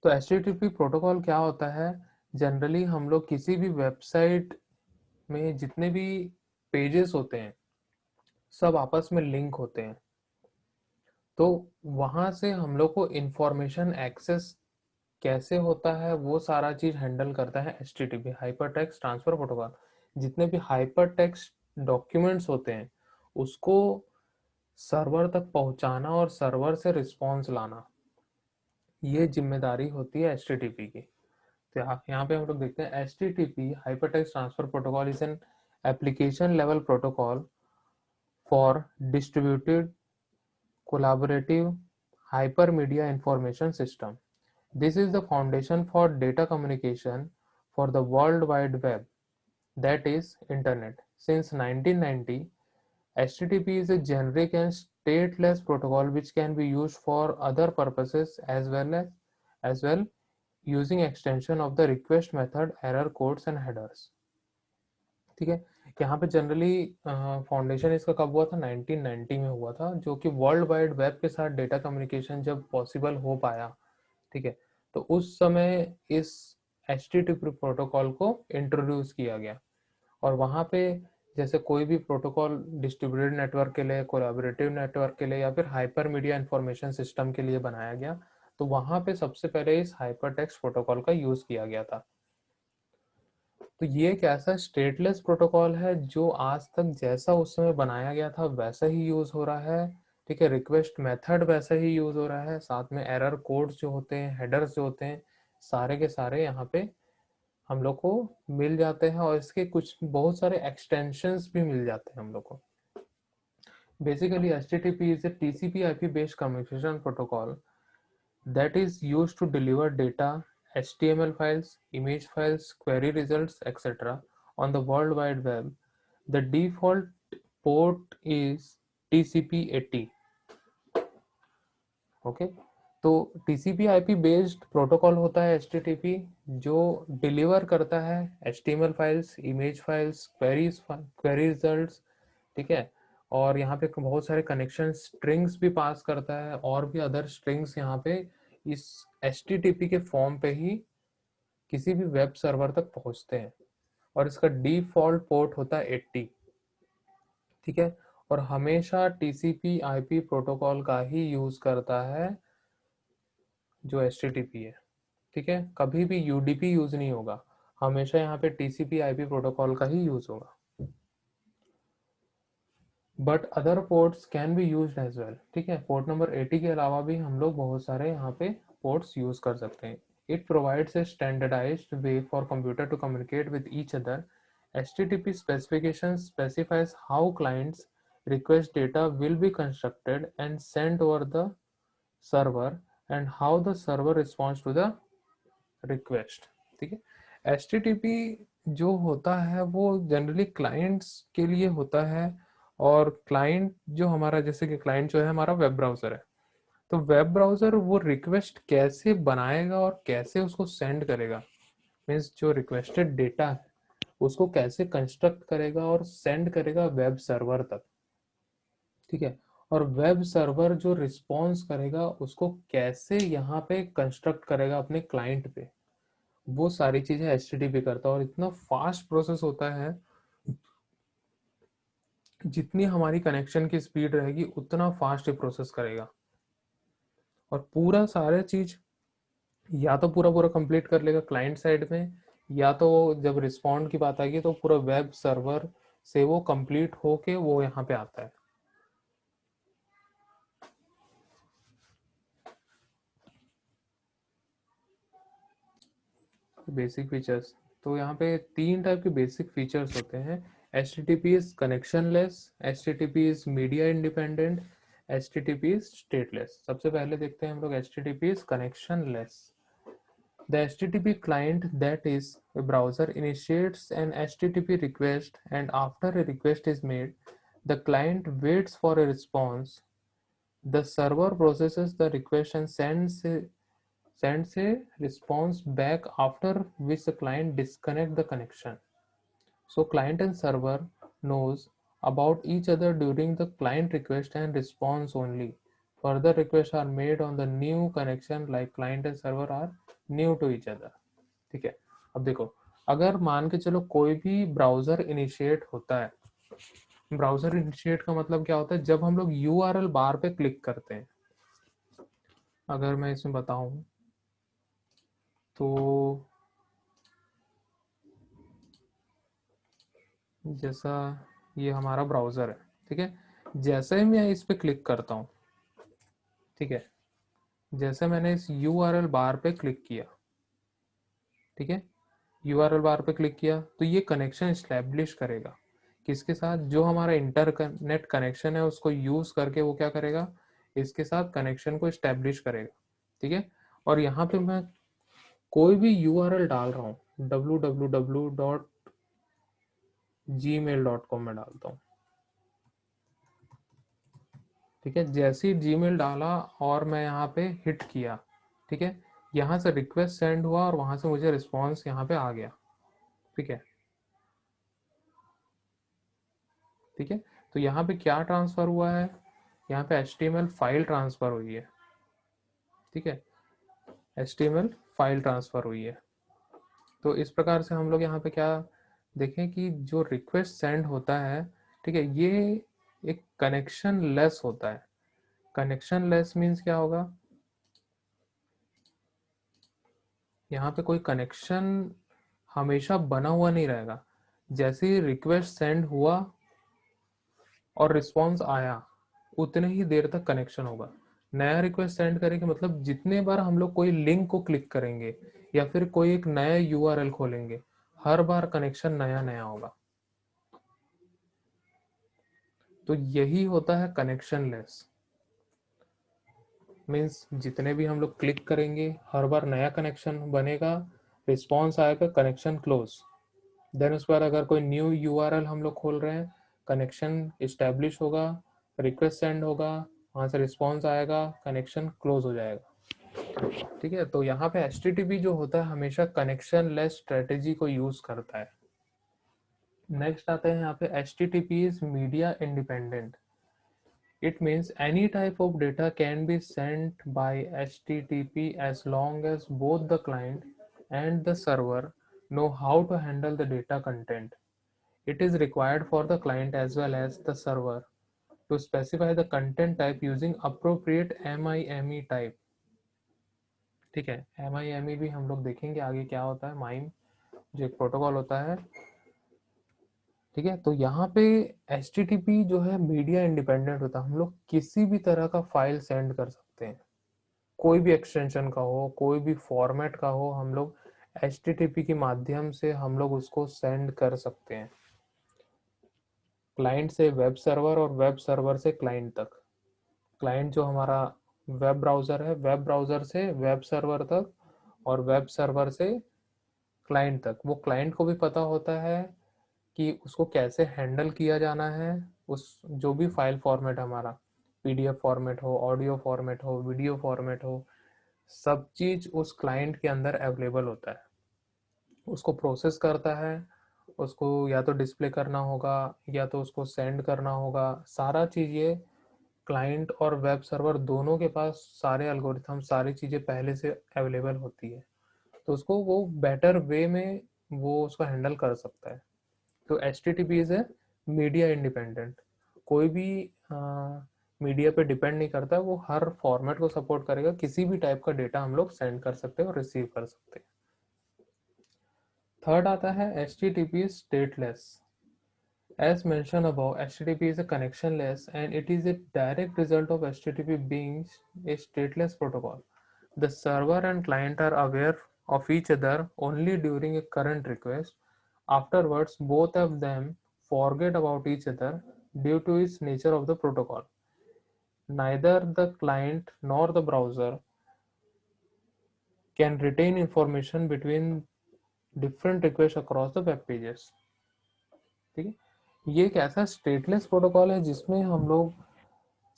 तो HTTP protocol क्या होता है? जनरली हम लोग किसी भी वेबसाइट में जितने भी पेजेस होते हैं सब आपस में लिंक होते हैं, तो वहाँ से हम लोग को इंफॉर्मेशन एक्सेस कैसे होता है वो सारा चीज हैंडल करता है HTTP, hyper text transfer protocol. जितने भी हाइपर टेक्स्ट डॉक्यूमेंट्स होते हैं उसको सर्वर तक पहुंचाना और सर्वर से रिस्पॉन्स लाना, ये जिम्मेदारी होती है HTTP की। तो यहाँ पे हम लोग देखते हैं HTTP hyper text transfer protocol is an application level protocol for distributed collaborative hypermedia information system. This is the foundation for data communication for the World Wide Web, that is Internet. Since 1990, HTTP is a generic and stateless protocol which can be used for other purposes as well using extension of the request method, error codes and headers. ठीक है, यहाँ पे generally foundation इसका कब हुआ था? 1990 में हुआ था, जो कि वर्ल्ड वाइड वेब के साथ डेटा कम्युनिकेशन जब पॉसिबल हो पाया। ठीक है, तो उस समय इस HTTP प्रोटोकॉल को इंट्रोड्यूस किया गया, और वहाँ पे जैसे कोई भी प्रोटोकॉल डिस्ट्रीब्यूटेड नेटवर्क के लिए, कोलैबोरेटिव नेटवर्क के लिए या फिर हाइपर मीडिया इंफॉर्मेशन सिस्टम के लिए बनाया गया, तो वहाँ पे सबसे पहले इस हाइपर टेक्स्ट प्रोटोकॉल का यूज किया गया था। तो ये एक ऐसा स्टेटलेस प्रोटोकॉल है जो आज तक जैसा उस समय बनाया गया था वैसा ही यूज हो रहा है। ठीक है, रिक्वेस्ट मेथड वैसा ही यूज हो रहा है, साथ में एरर कोड्स जो होते हैं, हेडर्स जो होते हैं, सारे के सारे यहाँ पे हम लोग को मिल जाते हैं, और इसके कुछ बहुत सारे एक्सटेंशंस भी मिल जाते हैं हम लोग को। Basically HTTP is a TCP/IP based communication protocol that is used to deliver data, HTML files, image files, query results, etc. on the World Wide Web. The default port is TCP/80. Okay, तो TCP/IP based protocol होता है HTTP, जो deliver करता है HTML files, image files, query results. ठीक है, और यहाँ पे बहुत सारे कनेक्शन स्ट्रिंग्स भी पास करता है, और भी अदर स्ट्रिंग्स यहाँ पे इस HTTP के फॉर्म पे ही किसी भी वेब सर्वर तक पहुंचते हैं, और इसका डिफॉल्ट पोर्ट होता है 80। ठीक है, और हमेशा TCP/IP प्रोटोकॉल का ही यूज करता है जो HTTP है। ठीक है, कभी भी UDP यूज नहीं होगा, हमेशा यहाँ पे TCP/IP प्रोटोकॉल का ही यूज होगा। But other ports can be used as well. ठीक है, पोर्ट नंबर 80 के अलावा भी हम लोग बहुत सारे यहाँ पे पोर्ट्स यूज कर सकते हैं। It provides a standardized way for computer to communicate with each other. HTTP specification specifies how clients request data will be constructed and sent over the server and how the server responds to the request. ठीक है, HTTP जो होता है वो generally clients के लिए होता है, और क्लाइंट जो हमारा, जैसे कि क्लाइंट जो है हमारा वेब ब्राउजर है, तो वेब ब्राउजर वो रिक्वेस्ट कैसे बनाएगा और कैसे उसको सेंड करेगा, मीन्स जो रिक्वेस्टेड डेटा है उसको कैसे कंस्ट्रक्ट करेगा और सेंड करेगा वेब सर्वर तक। ठीक है, और वेब सर्वर जो रिस्पॉन्स करेगा उसको कैसे यहाँ पे कंस्ट्रक्ट करेगा अपने क्लाइंट पे, वो सारी चीजें HTTP करता है। और इतना फास्ट प्रोसेस होता है, जितनी हमारी कनेक्शन की स्पीड रहेगी उतना फास्ट ये प्रोसेस करेगा, और पूरा सारे चीज या तो पूरा पूरा कंप्लीट कर लेगा क्लाइंट साइड में, या तो जब रिस्पॉन्ड की बात आएगी तो पूरा वेब सर्वर से वो कंप्लीट होके वो यहाँ पे आता है। बेसिक फीचर्स, तो यहाँ पे 3 टाइप के बेसिक फीचर्स होते हैं। HTTP is connectionless, HTTP is media independent, HTTP is stateless. सबसे पहले देखते हैं हम लोग HTTP is connectionless. The HTTP client, that is a browser, initiates an HTTP request, and after a request is made, the client waits for a response. The server processes the request and sends a response back, after which the client disconnect the connection. So client and server knows about each other during the client request and response only. further requests are made on the new connection like client and server are new to each other। ठीक है, अब देखो, अगर मान के चलो कोई भी ब्राउजर इनिशिएट होता है, ब्राउजर इनिशिएट का मतलब क्या होता है, जब हम लोग यूआरएल बार पे क्लिक करते हैं, अगर मैं इसमें बताऊं तो जैसा ये हमारा ब्राउजर है, ठीक है, जैसे ही मैं इस पे क्लिक करता हूं, ठीक है, जैसे मैंने इस यूआरएल बार पे क्लिक किया, ठीक है, यूआरएल बार पे क्लिक किया तो ये कनेक्शन इस्टेब्लिश करेगा किसके साथ, जो हमारा इंटरनेट कनेक्शन है उसको यूज करके वो क्या करेगा, इसके साथ कनेक्शन को इस्टेब्लिश करेगा। ठीक है, और यहाँ पे मैं कोई भी यूआरएल डाल रहा हूँ, www.gmail.com में डालता हूँ। ठीक है, जैसे ही जीमेल डाला और मैं यहाँ पे हिट किया, ठीक है, यहाँ से रिक्वेस्ट सेंड हुआ और वहां से मुझे रिस्पॉन्स यहाँ पे आ गया। ठीक है, ठीक है, तो यहाँ पे क्या ट्रांसफर हुआ है, यहाँ पे HTML फाइल ट्रांसफर हुई है। ठीक है, HTML फाइल ट्रांसफर हुई है। तो इस प्रकार से हम लोग यहाँ पे क्या देखें कि जो रिक्वेस्ट सेंड होता है, ठीक है, ये एक कनेक्शन लेस होता है। कनेक्शन लेस मीन्स क्या होगा, यहाँ पे कोई कनेक्शन हमेशा बना हुआ नहीं रहेगा। जैसे ही रिक्वेस्ट सेंड हुआ और रिस्पॉन्स आया, उतने ही देर तक कनेक्शन होगा। नया रिक्वेस्ट सेंड करेंगे मतलब जितने बार हम लोग कोई लिंक को क्लिक करेंगे या फिर कोई एक नया यूआरएल खोलेंगे, हर बार कनेक्शन नया नया होगा। तो यही होता है कनेक्शन लेस, मीन्स जितने भी हम लोग क्लिक करेंगे हर बार नया कनेक्शन बनेगा, रिस्पॉन्स आएगा, कनेक्शन क्लोज। देन उस पर अगर कोई न्यू यूआरएल हम लोग खोल रहे हैं, कनेक्शन इस्टेब्लिश होगा, रिक्वेस्ट सेंड होगा, वहां से रिस्पॉन्स आएगा, कनेक्शन क्लोज हो जाएगा। ठीक है, तो यहाँ पे HTTP जो होता है हमेशा कनेक्शन लेस स्ट्रेटेजी को यूज करता है। नेक्स्ट आते हैं यहाँ पे HTTP is media independent. It means any type of data can be sent by HTTP as long as both the client and the server know how to handle the data content. It is required for the client as well as the server to specify the content type using appropriate MIME type। ठीक है, MIME भी हम लोग देखेंगे आगे क्या होता है। माइम जो एक प्रोटोकॉल होता है। ठीक है, तो यहाँ पे HTTP जो है मीडिया इंडिपेंडेंट होता है। हम लोग किसी भी तरह का फाइल सेंड कर सकते हैं, कोई भी एक्सटेंशन का हो, कोई भी फॉर्मेट का हो, हम लोग HTTP के माध्यम से हम लोग उसको सेंड कर सकते हैं, क्लाइंट से वेब सर्वर और वेब सर्वर से क्लाइंट तक। क्लाइंट जो हमारा वेब ब्राउज़र है, वेब ब्राउज़र से वेब सर्वर तक और वेब सर्वर से क्लाइंट तक। वो क्लाइंट को भी पता होता है कि उसको कैसे हैंडल किया जाना है। उस जो भी फाइल फॉर्मेट हमारा, PDF फॉर्मेट हो, ऑडियो फॉर्मेट हो, वीडियो फॉर्मेट हो, सब चीज़ उस क्लाइंट के अंदर अवेलेबल होता है। उसको प्रोसेस करता है, उसको या तो डिस्प्ले करना होगा या तो उसको सेंड करना होगा। सारा चीज़ ये क्लाइंट और वेब सर्वर दोनों के पास सारे एल्गोरिथम, सारी चीज़ें पहले से अवेलेबल होती है, तो उसको वो बेटर वे में वो उसको हैंडल कर सकता है। तो HTTP is a media independent, कोई भी मीडिया पे डिपेंड नहीं करता, वो हर फॉर्मेट को सपोर्ट करेगा। किसी भी टाइप का डेटा हम लोग सेंड कर सकते हैं और रिसीव कर सकते हैं। थर्ड आता है HTTP stateless. As mentioned above, HTTP is a connectionless and it is a direct result of HTTP being a stateless protocol. The server and client are aware of each other only during a current request. Afterwards, both of them forget about each other due to its nature of the protocol. Neither the client nor the browser can retain information between different requests across the web pages। ठीक है, ये एक ऐसा stateless protocol है जिसमें हम लोग,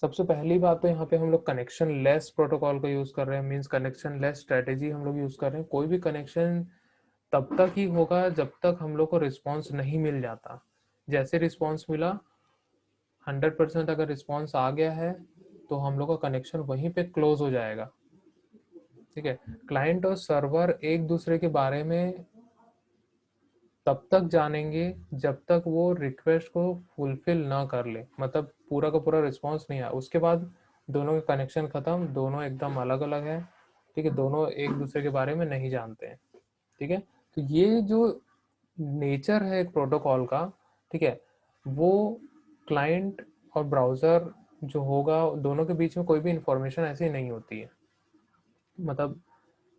सबसे पहली बात तो यहाँ पे हम लोग कनेक्शन लेस प्रोटोकॉल का यूज कर रहे हैं, मींस कनेक्शन लेस स्ट्रेटेजी हम लोग यूज कर रहे हैं। कोई भी कनेक्शन तब तक ही होगा जब तक हम लोग को रिस्पॉन्स नहीं मिल जाता। जैसे रिस्पॉन्स मिला, 100% अगर रिस्पॉन्स आ गया है तो हम लोग का कनेक्शन वहीं पे क्लोज हो जाएगा। ठीक है, क्लाइंट और सर्वर एक दूसरे के बारे में तब तक जानेंगे जब तक वो रिक्वेस्ट को फुलफिल ना कर ले, मतलब पूरा का पूरा रिस्पॉन्स नहीं आया, उसके बाद दोनों का कनेक्शन खत्म, दोनों एकदम अलग अलग है। ठीक है, दोनों एक दूसरे के बारे में नहीं जानते हैं। ठीक है, तो ये जो नेचर है एक प्रोटोकॉल का, ठीक है, वो क्लाइंट और ब्राउज़र जो होगा दोनों के बीच में कोई भी इंफॉर्मेशन ऐसी नहीं होती है। मतलब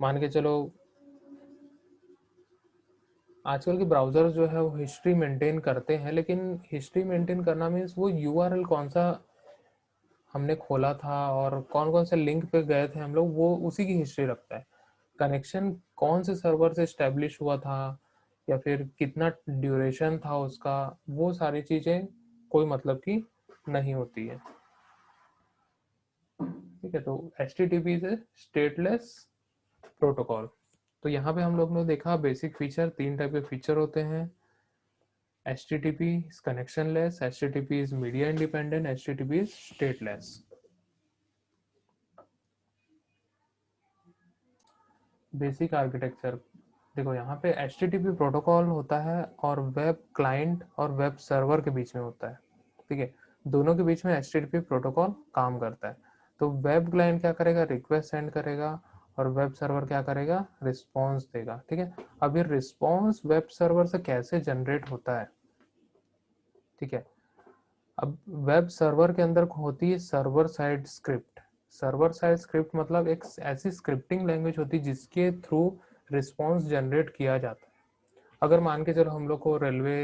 मान के चलो आजकल के ब्राउज़र जो है वो हिस्ट्री मेंटेन करते हैं, लेकिन हिस्ट्री मेंटेन करना मीन्स वो यूआरएल कौन सा हमने खोला था और कौन कौन से लिंक पे गए थे हम लोग, वो उसी की हिस्ट्री रखता है। कनेक्शन कौन से सर्वर से इस्टेब्लिश हुआ था या फिर कितना ड्यूरेशन था उसका, वो सारी चीज़ें कोई मतलब की नहीं होती है। ठीक है, तो HTTP से स्टेटलेस प्रोटोकॉल। तो यहाँ पे हम लोग ने देखा बेसिक फीचर, 3 टाइप के फीचर होते हैं। HTTP is connectionless, HTTP is media independent, HTTP is stateless। Basic architecture देखो, यहाँ पे HTTP प्रोटोकॉल होता है और वेब क्लाइंट और वेब सर्वर के बीच में होता है। ठीक है, दोनों के बीच में HTTP प्रोटोकॉल काम करता है। तो वेब क्लाइंट क्या करेगा, रिक्वेस्ट सेंड करेगा और वेब सर्वर क्या करेगा, रिस्पॉन्स देगा। ठीक है, अब ये रिस्पॉन्स वेब सर्वर से कैसे जनरेट होता है। ठीक है, अब वेब सर्वर के अंदर होती है server side script. Server side script मतलब एक ऐसी स्क्रिप्टिंग लैंग्वेज होती है जिसके थ्रू रिस्पॉन्स जनरेट किया जाता है। अगर मान के चलो हम लोग को रेलवे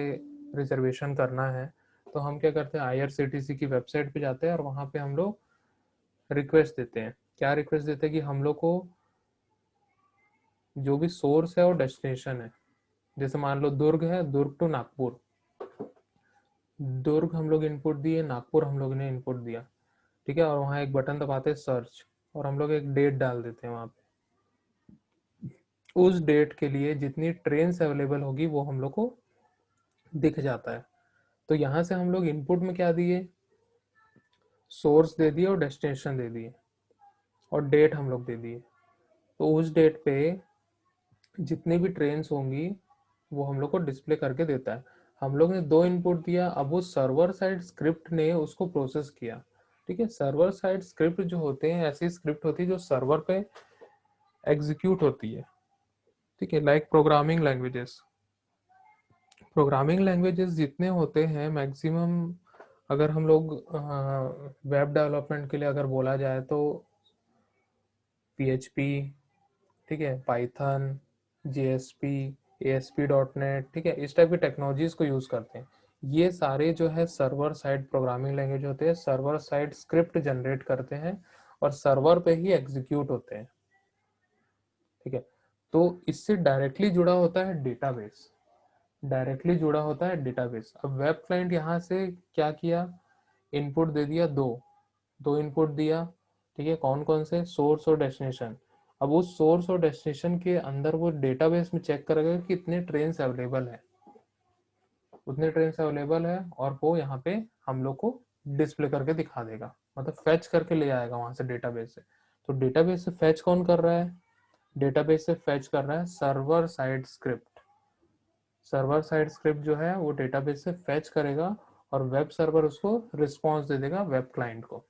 रिजर्वेशन करना है, तो हम क्या करते हैं, IRCTC की वेबसाइट पे जाते हैं और वहाँ पे हम लोग रिक्वेस्ट देते हैं। क्या रिक्वेस्ट देते हैं कि हम लोग को जो भी सोर्स है और डेस्टिनेशन है, जैसे मान लो दुर्ग है, दुर्ग टू नागपुर, दुर्ग हम लोग इनपुट दिए, नागपुर हम लोग ने इनपुट दिया। ठीक है, और वहाँ एक बटन दबाते हैं सर्च, और हम लोग एक डेट डाल देते हैं वहाँ पे। उस डेट के लिए जितनी ट्रेन अवेलेबल होगी वो हम लोग को दिख जाता है। तो यहाँ से हम लोग इनपुट में क्या दिए, सोर्स दे दिए और डेस्टिनेशन दे दिए और डेट हम लोग दे दिए। तो उस डेट पे जितनी भी ट्रेन होंगी वो हम लोग को डिस्प्ले करके देता है। हम लोग ने 2 इनपुट दिया, अब वो सर्वर साइड स्क्रिप्ट ने उसको प्रोसेस किया। ठीक है, सर्वर साइड स्क्रिप्ट जो होते हैं ऐसी स्क्रिप्ट होती है जो सर्वर पे एग्जीक्यूट होती है। ठीक है, लाइक प्रोग्रामिंग लैंग्वेजेस जितने होते हैं मैक्सिमम, अगर हम लोग वेब डेवलपमेंट के लिए अगर बोला जाए तो PHP, ठीक है, पाइथन, JSP, ASP.NET, ठीक है, इस टाइप की टेक्नोलॉजीज को यूज करते हैं। ये सारे जो है सर्वर साइड प्रोग्रामिंग लैंग्वेज होते हैं, सर्वर साइड स्क्रिप्ट जनरेट करते हैं और सर्वर पे ही एग्जीक्यूट होते हैं। ठीक है, तो इससे डायरेक्टली जुड़ा होता है डेटाबेस, डायरेक्टली जुड़ा होता है डेटाबेस। अब वेब क्लाइंट यहाँ से क्या किया, इनपुट दे दिया, दो इनपुट दिया। ठीक है, कौन कौन से, सोर्स और डेस्टिनेशन। अब उस सोर्स और डेस्टिनेशन के अंदर वो डेटाबेस में चेक करेगा कि कितने ट्रेन अवेलेबल है, उतने ट्रेन अवेलेबल है, और वो यहाँ पे हम लोग को डिस्प्ले करके दिखा देगा, मतलब फैच करके ले आएगा वहां से डेटाबेस से। तो डेटाबेस से फैच कौन कर रहा है, डेटाबेस से फैच कर रहा है server side script. Server side script जो है वो डेटाबेस से फैच करेगा और वेब सर्वर उसको रिस्पॉन्स दे देगा वेब क्लाइंट को।